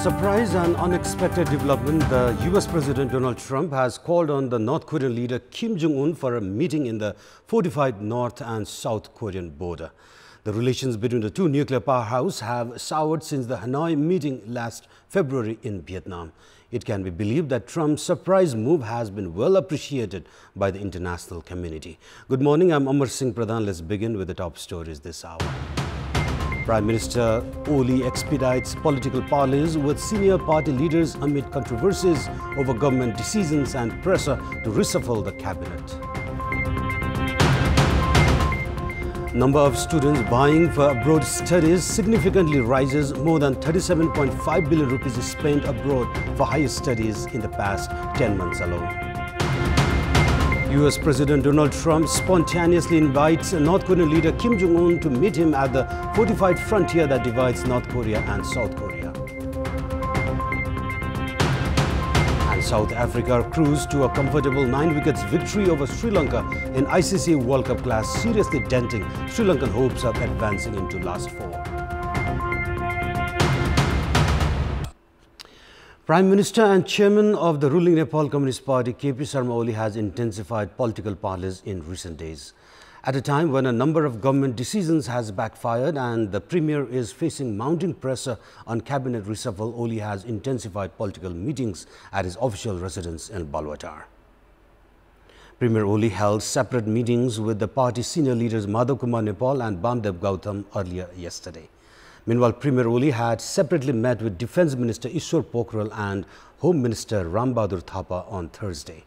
surprise and unexpected development, the US President Donald Trump has called on the North Korean leader Kim Jong-un for a meeting in the fortified North and South Korean border. The relations between the two nuclear powerhouses have soured since the Hanoi meeting last February in Vietnam. It can be believed that Trump's surprise move has been well appreciated by the international community. Good morning, I'm Amar Singh Pradhan. Let's begin with the top stories this hour. Prime Minister Oli expedites political parleys with senior party leaders amid controversies over government decisions and pressure to reshuffle the cabinet. Number of students vying for abroad studies significantly rises. More than 37.5 billion rupees is spent abroad for higher studies in the past 10 months alone. US President Donald Trump spontaneously invites North Korean leader Kim Jong-un to meet him at the fortified frontier that divides North Korea and South Korea. And South Africa cruised to a comfortable 9 wickets victory over Sri Lanka in ICC World Cup clash, seriously denting Sri Lankan hopes of advancing into last four. Prime Minister and Chairman of the ruling Nepal Communist Party, KP Sharma Oli, has intensified political parleys in recent days. At a time when a number of government decisions has backfired and the Premier is facing mounting pressure on cabinet reshuffle, Oli has intensified political meetings at his official residence in Balwatar. Premier Oli held separate meetings with the party's senior leaders Madhav Kumar Nepal and Bamdev Gautam earlier yesterday. Meanwhile, Premier Oli had separately met with Defence Minister Ishwar Pokhrel and Home Minister Ram Bahadur Thapa on Thursday.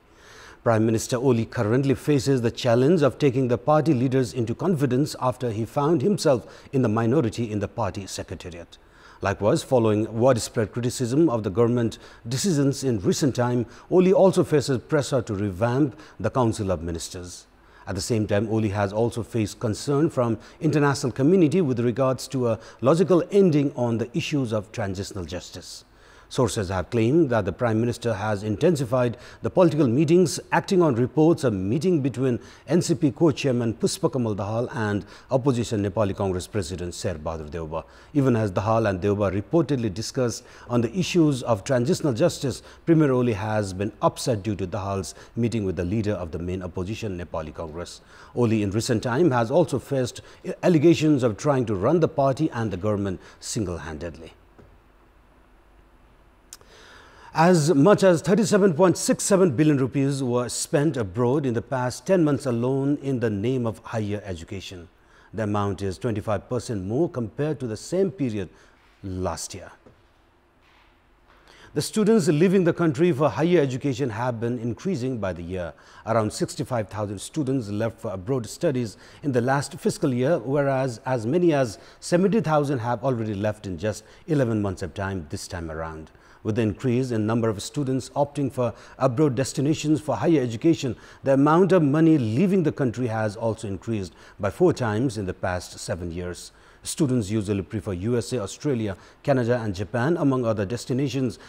Prime Minister Oli currently faces the challenge of taking the party leaders into confidence after he found himself in the minority in the party secretariat. Likewise, following widespread criticism of the government decisions in recent time, Oli also faces pressure to revamp the Council of Ministers. At the same time, Oli has also faced concern from international community with regards to a logical ending on the issues of transitional justice. Sources have claimed that the Prime Minister has intensified the political meetings, acting on reports of meeting between NCP co-chairman Pushpa Kamal Dahal and opposition Nepali Congress President Sher Bahadur Deuba. Even as Dahal and Deuba reportedly discussed on the issues of transitional justice, Premier Oli has been upset due to Dahal's meeting with the leader of the main opposition Nepali Congress. Oli in recent time has also faced allegations of trying to run the party and the government single-handedly. As much as 37.67 billion rupees were spent abroad in the past 10 months alone in the name of higher education. The amount is 25% more compared to the same period last year. The students leaving the country for higher education have been increasing by the year. Around 65,000 students left for abroad studies in the last fiscal year, whereas as many as 70,000 have already left in just 11 months of time this time around. With the increase in number of students opting for abroad destinations for higher education, the amount of money leaving the country has also increased by 4 times in the past 7 years. Students usually prefer USA, Australia, Canada and Japan, among other destinations,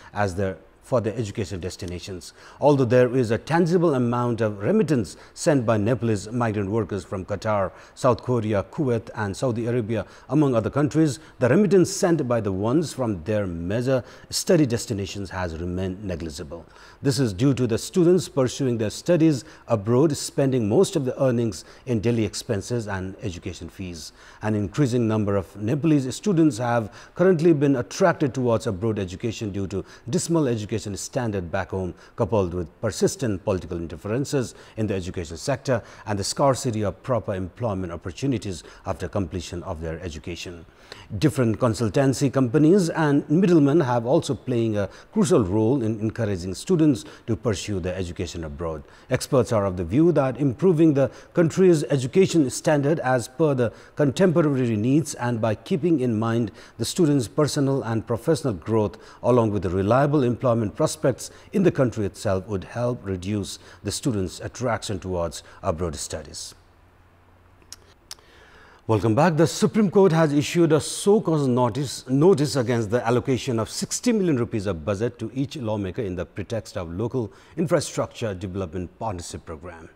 for their education destinations. Although there is a tangible amount of remittance sent by Nepalese migrant workers from Qatar, South Korea, Kuwait and Saudi Arabia, among other countries, the remittance sent by the ones from their major study destinations has remained negligible. This is due to the students pursuing their studies abroad spending most of the earnings in daily expenses and education fees. An increasing number of Nepalese students have currently been attracted towards abroad education due to dismal education standard back home, coupled with persistent political interferences in the education sector and the scarcity of proper employment opportunities after completion of their education. Different consultancy companies and middlemen have also playing a crucial role in encouraging students to pursue their education abroad. Experts are of the view that improving the country's education standard as per the contemporary needs and by keeping in mind the students' personal and professional growth along with the reliable employment prospects in the country itself would help reduce the students' attraction towards abroad studies. Welcome back. The Supreme Court has issued a so-called notice against the allocation of 60 million rupees of budget to each lawmaker in the pretext of local infrastructure development partnership program.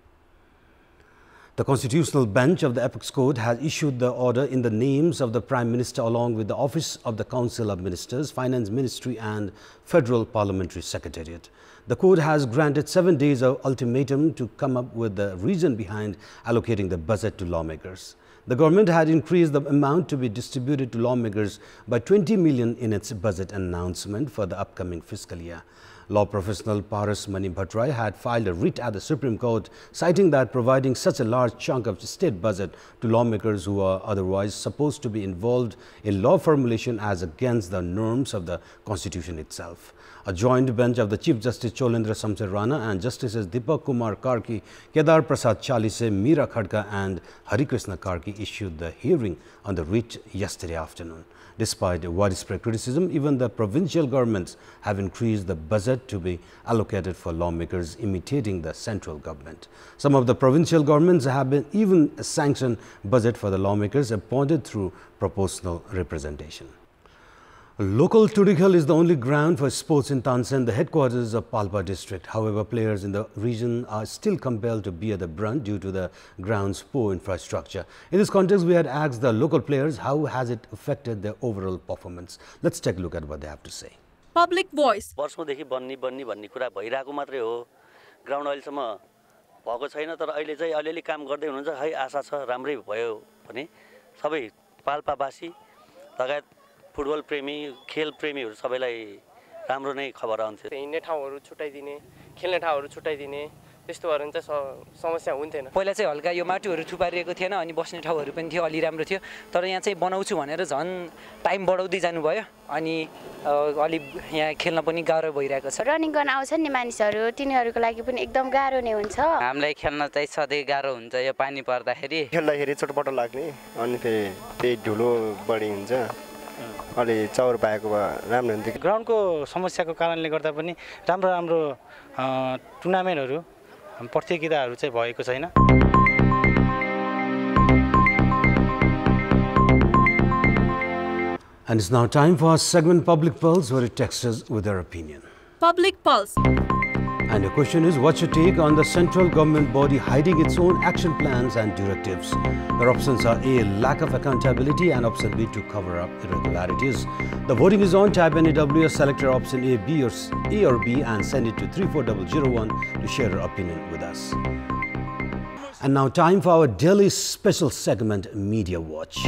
The Constitutional Bench of the Apex Court has issued the order in the names of the Prime Minister along with the Office of the Council of Ministers, Finance Ministry and Federal Parliamentary Secretariat. The court has granted 7 days of ultimatum to come up with the reason behind allocating the budget to lawmakers. The government had increased the amount to be distributed to lawmakers by 20 million in its budget announcement for the upcoming fiscal year. Law professional Paras Mani Bhattrai had filed a writ at the Supreme Court, citing that providing such a large chunk of state budget to lawmakers who are otherwise supposed to be involved in law formulation as against the norms of the Constitution itself. A joint bench of the Chief Justice Cholendra Samser Rana and Justices Deepak Kumar Karki, Kedar Prasad Chalise, Meera Khadka and Hari Krishna Karki issued the hearing on the writ yesterday afternoon. Despite widespread criticism, even the provincial governments have increased the budget to be allocated for lawmakers, imitating the central government. Some of the provincial governments have been even sanctioned budget for the lawmakers appointed through proportional representation. Local Tudikal is the only ground for sports in Tansen, the headquarters of Palpa district. However, players in the region are still compelled to bear the brunt due to the ground's poor infrastructure. In this context, we had asked the local players how has it affected their overall performance. Let's take a look at what they have to say. Public voice. वर्षौंदेखि बन्नी भन्ने कुरा भइरहेको मात्रै हो ground अहिलेसम्म भएको छैन तर अहिले चाहिँ अलिअलि काम गर्दै हुनुहुन्छ है आशा छ राम्रै भयो भने सबै पाल्पावासी लगायत फुटबल प्रेमी खेल प्रेमीहरु सबैलाई राम्रो नै खबर आउँथ्यो हिँड्ने ठाउँहरु छुटाइदिने खेल्ने ठाउँहरु छुटाइदिने त्यस्तो भएर चाहिँ समस्या हुन्थेन पहिला चाहिँ हल्का यो माटोहरु थुपारिएको थिएन अनि बस्ने ठाउँहरु पनि थियो अलि राम्रो थियो तर यहाँ चाहिँ बनाउँछु भनेर झन् टाइम बढाउँदै जानु भयो अनि अलि यहाँ खेल्न पनि गाह्रो भइरहेको छ रनिङ गर्न आउँछन् नि मानिसहरु तिनीहरुको लागि पनि एकदम गाह्रो नै हुन्छ हामीलाई खेल्न चाहिँ सधैँ गाह्रो हुन्छ यो पानी पर्दाखेरि खेल्दाखेरि चटपट लाग्ने अनि फेरि त्यही धुलो बढी हुन्छ अलि चौर पाएको भए राम्रो हुन्थ्यो ग्राउन्डको समस्याको कारणले गर्दा पनि राम्रो राम्रो टुर्नामेन्टहरु प्रतियोगिताहरु चाहिँ भएको छैन And it's now time for our segment Public Pulse, where it texts us with their opinion. Public Pulse. And your question is, what's your take on the central government body hiding its own action plans and directives? Their options are A, lack of accountability, and option B, to cover up irregularities. The voting is on. Type NAWS, select your option A, B, or A or B, and send it to 34001 to share your opinion with us. And now time for our daily special segment, Media Watch.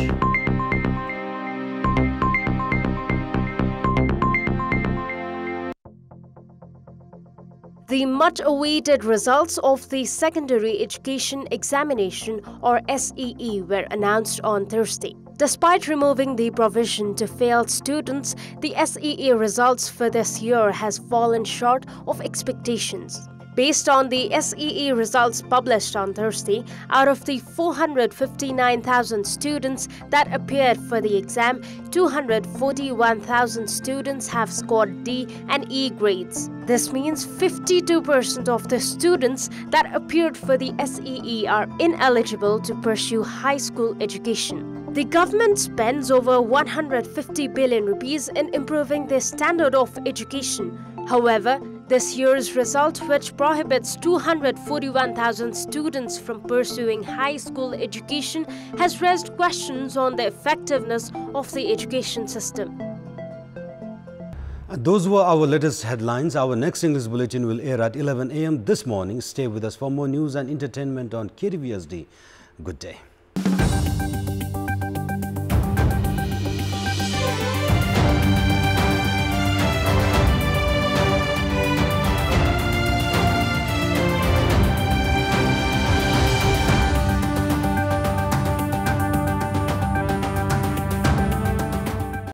The much-awaited results of the Secondary Education Examination or SEE were announced on Thursday. Despite removing the provision to failed students, the SEE results for this year has fallen short of expectations. Based on the SEE results published on Thursday, out of the 459,000 students that appeared for the exam, 241,000 students have scored D and E grades. This means 52% of the students that appeared for the SEE are ineligible to pursue high school education. The government spends over 150 billion rupees in improving the standard of education. However, this year's result, which prohibits 241,000 students from pursuing high school education, has raised questions on the effectiveness of the education system. Those were our latest headlines. Our next English bulletin will air at 11 a.m. this morning. Stay with us for more news and entertainment on KTVSD. Good day.